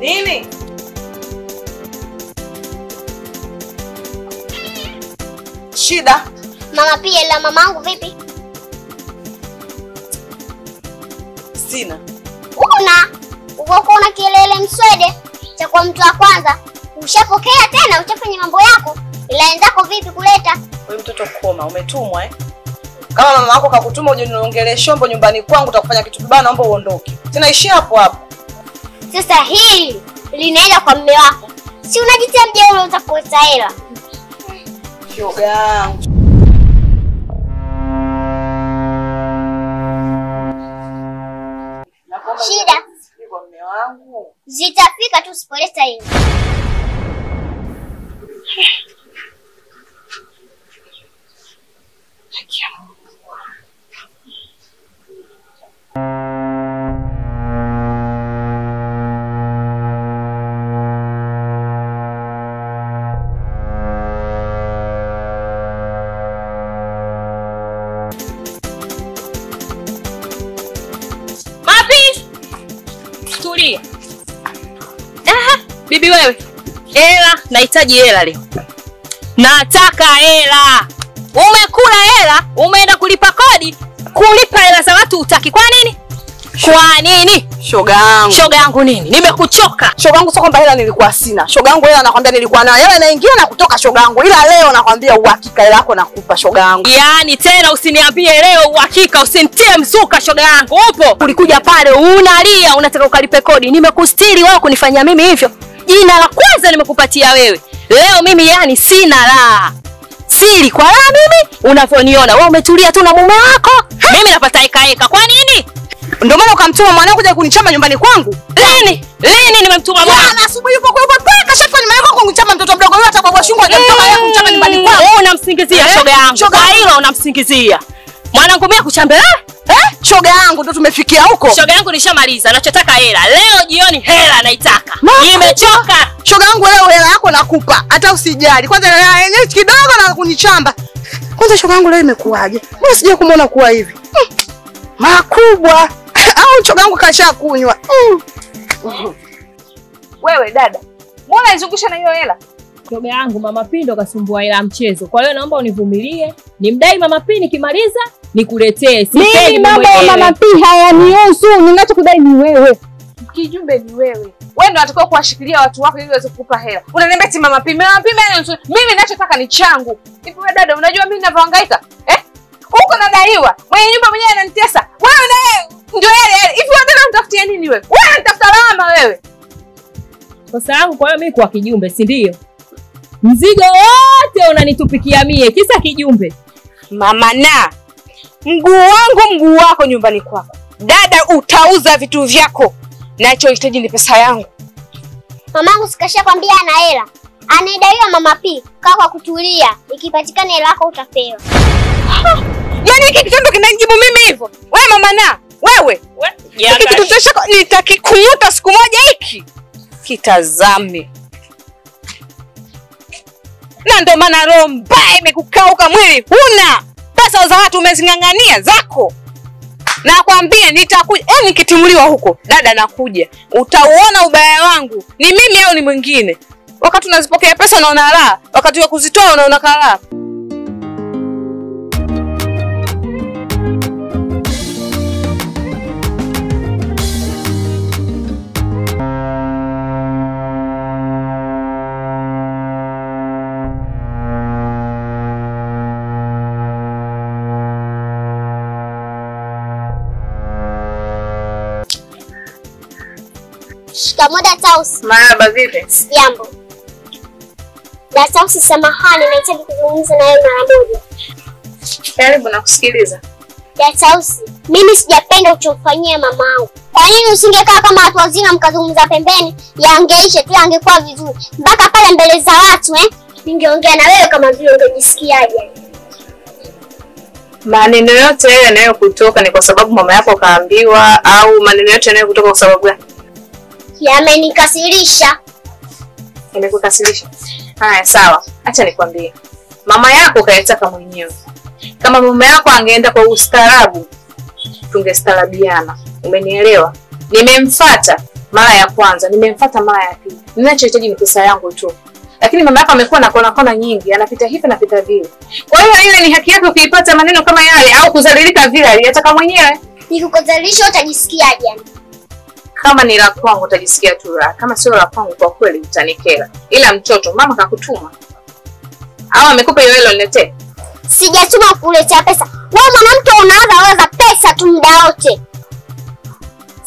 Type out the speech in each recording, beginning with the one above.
Nini? Shida? Mama pia la mamangu vipi? Sina. Una kelele mswede cha kwa mtu wa kwanza. Ushapokea tena utafanya mambo yako. Ila wenzako vipi kuleta? Wewe mtoto koma, umetumwa Kama mama yako kakutuma uje niongelee shombo nyumbani kwangu utakufanya kitu kibaya, naomba uondoke. Tena ishi hapo hapo. Sasa hili linaenda kwa mume wako. Si unajitia mjeuri utakosa hela. Shoga yangu. Shida kwa mume wangu. Zitafika tu usipoleta hili. Tulia. Bibi wewe. Hela, nahitaji hela leo. Nataka hela. Umekula hela, umeenda kulipa kodi, kulipa hela za watu utaki. Kwa nini? Kwa nini? Shoga yangu. Shoga yangu nini? Nimekuchoka. Shoga yangu sio kwamba hela nilikuwa sina. Shoga yangu hela nakwambia nilikuwa nayo. Hela inaingia na kutoka shoga yangu. Ila leo nakwambia uhakika hela yako nakupa shoga yangu. Yaani tena usiniambie leo uhakika, usinitie mzuka shoga yangu. Upo? Ulikuja pale unalia unataka ukalipe kodi. Nimekustiri wewe kunifanyia mimi hivyo. Jina la kwanza nimekupatia wewe. Leo mimi yani sina la. Siri kwa la mimi unavyoniona. Wewe umetulia tu na mume wako. Mimi napata heka. Kwa nini? Ndio maana ukamtuma mwanangu kuja kunichamba nyumbani kwangu. Lini nimemtuma mwana? Jana asubuhi yupo paka shafanya nyumbani kwako kunichamba mtoto mdogo yule atakwa shungu atamtoka yeye kunichamba nyumbani kwangu. Wewe unamsingizia shoga yangu. Shoga hilo unamsingizia. Mwanangu mimi kuchambea? Shoga yangu ndio tumefikia huko. Shoga yangu nishamaliza. Nachotaka hela. Leo jioni hela naitaka. Nimechoka. Shoga yangu leo hela yako nakupa. Hata usijali. Kwanza hela yenyewe kidogo na kunichamba. Kwanza shoga yangu leo imekuaje? Mimi sije kumuona kuwa hivi. Makubwa. Au shoga yangu kashakunywa. Wewe dada. Mbona izungusha na hiyo hela? Shoga yangu Mama Pindo kasumbua hela mchezo. Kwa hiyo naomba univumilie. Nimdai Mama P nikimaliza nikuletee. Mimi mambo ya Mama P hayanihusu. Ninachokudai ni wewe. Kijumbe ni wewe. Wewe ndio unatakiwa kuwashikilia watu wako ili waweze kukupa hela. Unaniambia eti Mama P. Mama P mimi ninachotaka ni changu. Hivi wewe dada unajua mimi ninavyohangaika? Huko nadaiwa. Mwenye nyumba mwenyewe ananitesa. Wewe naye ndio yale. Hivi wewe tena unatafutia nini wewe? Wewe unatafuta lawama wewe. Kosa yangu kwa hiyo mimi kwa kijumbe, si ndio? Mzigo wote unanitupikia mie kisa kijumbe. Mama na mguu wangu mguu wako nyumbani kwako. Dada utauza vitu vyako. Nachohitaji ni pesa yangu. Mamangu sikashakwambia ana hela. Anaidaiwa Mama P. Kaa kwa kutulia. Ikipatikana hela yako utapewa. Yaani hiki kitendo kinanijibu mimi hivyo? Wewe mama na wewe. Hiki kitendo chako nitakikumuta siku moja hiki. Kitazame. Na ndio maana roho mbaya imekukauka mwili. Huna pesa za watu umezingangania zako. Nakwambia nitakuja. Nikitimuliwa huko, dada nakuja. Utauona ubaya wangu. Ni mimi au ni mwingine? Wakati unazipokea pesa unaona raha, wakati wa kuzitoa unaona karaha. Shikamoo Datausi. Marahaba vipi? Jambo. Datausi samahani nahitaji kuzungumza na wewe mara moja. Karibu nakusikiliza. Datausi, mimi sijapenda uchofanyia mamangu. Kwa nini usingekaa kama watu wazima mkazungumza pembeni? Yangeisha tu angekuwa vizuri. Mpaka pale mbele za watu ningeongea na wewe kama vile ungejisikiaje. Maneno yote yale yanayokutoka ni kwa sababu mama yako kaambiwa au maneno yote yanayokutoka kwa sababu gani? Yamenikasirisha. Yamekukasirisha? Haya sawa. Acha nikwambie. Mama yako kaitaka mwenyewe. Kama mama yako angeenda kwa ustaarabu, tungestarabiana. Umenielewa? Nimemfuata mara ya kwanza, nimemfuata mara ya pili. Ninachohitaji ni pesa yangu tu. Lakini mama yako amekuwa na kona nyingi, anapita hivi na pita vile. Kwa hiyo ile ni haki yake ukipata maneno kama yale au kuzalilika vile aliyataka mwenyewe. Nikukudhalilisha utajisikiaje yani? Kama ni la kwangu utajisikia tu raha. Kama sio la kwangu kwa kweli utanikera. Ila mtoto mama kakutuma. Au amekupa hiyo hilo niletee? Sijatuma kukuletea pesa. Wewe mwanamke unaanza pesa tu muda wote.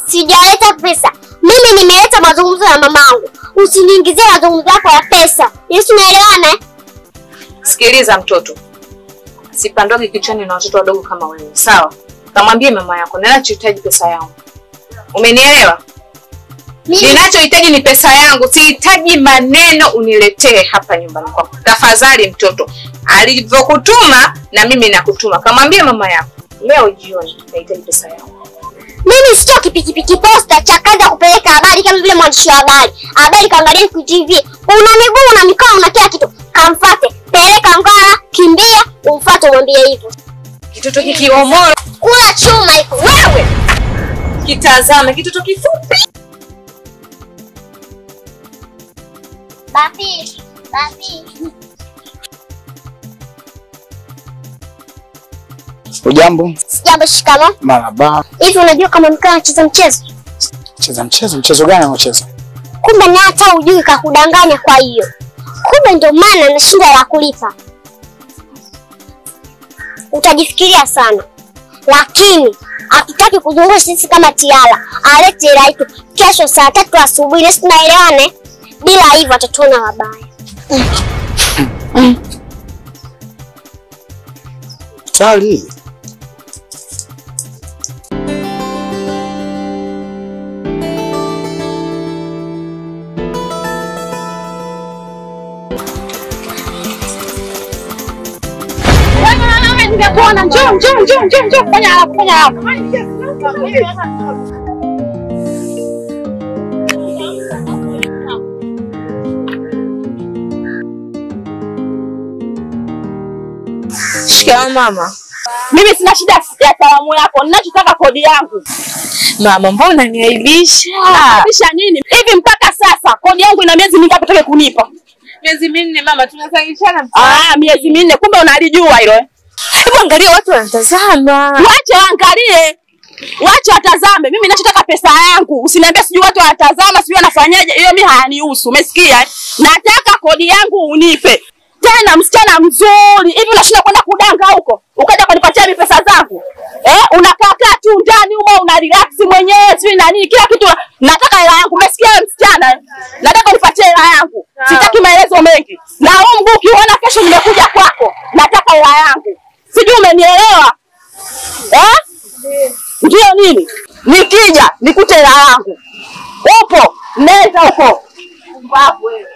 Sijaleta pesa. Mimi nimeleta mazungumzo ya mamangu. Usiniingizie mazungumzo yako ya pesa. Yesu unaelewana eh? Sikiliza mtoto. Sipandogi kichwani na watoto wadogo kama wewe. Sawa? Kamwambie mama yako ninachohitaji pesa yangu. Umenielewa? Ninachohitaji ni pesa yangu. Sihitaji maneno uniletee hapa nyumbani kwako. Tafadhali mtoto. Alivyokutuma na mimi nakutuma. Kamwambie mama yako leo jioni nahitaji pesa yangu. Mimi sio pikipiki posta cha kazi ya kupeleka habari kama vile mwandishi wa habari. Habari kaangalia ku TV. Una miguu na mikono na kila kitu. Kamfuate. Peleka Ngara, kimbia, umfuate umwambie hivyo. Kitoto kikiomoro. Kula chuma iko. Wewe. Kitazame kitoto kifupi. Bapi. Ujambo? Sijambo, shikamo. Marhaba. Hivi unajua kama mkaa anacheza mchezo? Mchezo gani anacheza? Kumbe ni hata ujui kakudanganya kwa hiyo. Kumbe ndio maana anashinda la kulipa. Utajifikiria sana. Lakini hatutaki kuzungusha sisi kama tiara. Alete hela yetu kesho saa 3 asubuhi. Nasi tunaelewane. Bila hivyo atatuona wabaya. Tali. Nimekuona, njoo fanya haraka. Shikamoo mama. Mimi sina shida ya salamu yako. Ninachotaka kodi yangu. Mama, mbona unaniaibisha? Aibisha nini? Hivi mpaka sasa kodi yangu ina miezi mingapi utake kunipa? Miezi 4 mama, tunasangishana. Miezi 4. Kumbe unalijua hilo eh? Hebu angalia watu wanatazama. Waache waangalie. Waache watazame. Mimi ninachotaka pesa yangu. Usiniambie sijui watu wanatazama, sijui wanafanyaje. Hiyo mimi hayanihusu. Umesikia eh? Nataka kodi yangu unipe. Tena msichana mzuri. Hivi unashinda kwenda kudanga huko? Ukaja kunipatia mimi pesa zangu? Unakaa tu ndani huko una relax mwenyewe, sio nani kila kitu. Nataka hela yangu. Umesikia msichana? Nataka unipatie hela yangu. Sitaki maelezo mengi. Na huu mguu ukiona kesho nimekuja kwako. Nataka hela yangu. Sijui umenielewa? Ndio nini? Nikija nikute hela yangu. Upo? Nenda huko. Mbavu wewe.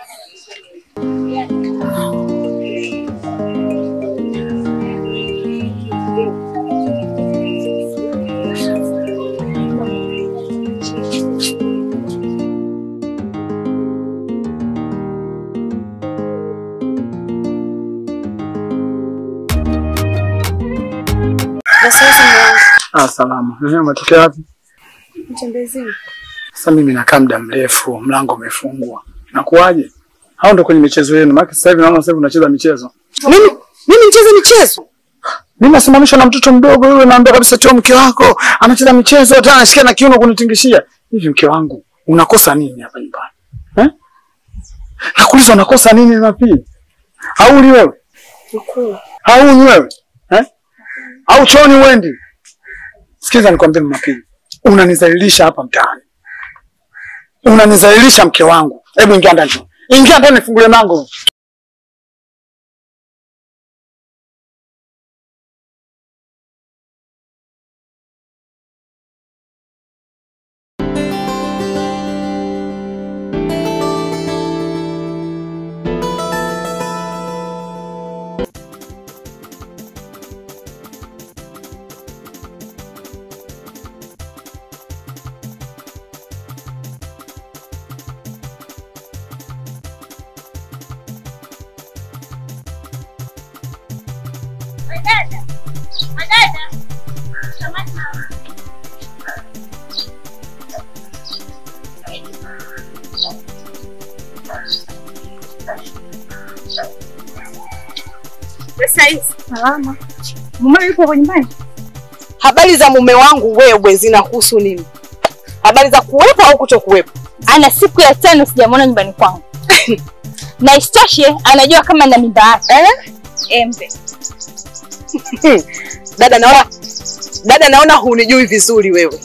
Salama. Umetokea wapi? Mtembezi. Sasa mimi nakaa muda mrefu, mlango umefungwa. Nakuaje? Hao ndio kwenye michezo yenu. Maana sasa hivi naona sasa unacheza michezo. Mimi nicheze michezo? Mimi nasimamishwa na mtoto mdogo yule, naambia kabisa tu mke wako anacheza michezo, hata anashikia na kiuno kunitingishia. Hivi mke wangu, unakosa nini hapa nyumbani? Nakuuliza unakosa nini Mapi? Hauli wewe? Mkuu. Hauni wewe? Au choni uendi? Sikiza nikwambie Mapi. Unanizalilisha hapa mtaani. Unanizalilisha mke wangu. Hebu ingia ndani. Ingia ndani nifungulie mlango. Sasa hivi salama. Mume yuko kwa nyumbani? Habari za mume wangu wewe zinahusu nini? Habari za kuwepo au kutokuwepo? Ana siku ya 5 sijamwona nyumbani kwangu. Na istoshe anajua kama na mimba yake. Embe. Dada naona hunijui vizuri wewe.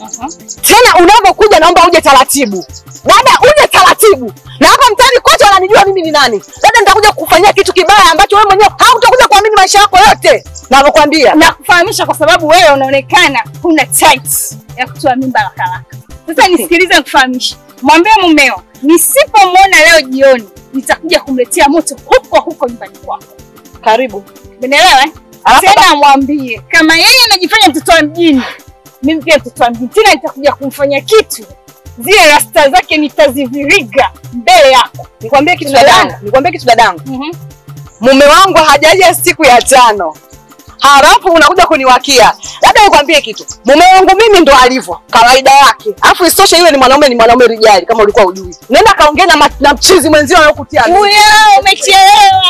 Tena unapokuja naomba uje taratibu. Dada uje taratibu. Na hapa mtaani kote wananijua mimi ni nani. Dada nitakuja kukufanyia kitu kibaya ambacho wewe mwenyewe hautakuja kuamini maisha yako yote. Nakwambia. Na kufahamisha kwa sababu wewe unaonekana huna tight ya kutoa mimba haraka. Sasa nisikilize nikufahamishe. Mwambie mumeo, nisipomwona leo jioni, nitakuja kumletea moto huko nyumbani kwako. Karibu. Umeelewa? Tena mwambie kama yeye anajifanya mtoto wa mjini, mimi pia mtoto wa mjini. Tena nitakuja kumfanya kitu. Zile rasta zake nitaziviriga mbele yako. Nikwambie kitu dadangu. Mume wangu hajaja siku ya 5. Halafu unakuja kuniwakia. Labda nikwambie kitu. Mume wangu mimi ndo alivyo, kawaida yake. Alafu isitoshe yule ni mwanaume rijali kama ulikuwa hujui. Nenda kaongea na mchizi mwenzio anayokutia. Huyo umechelewa.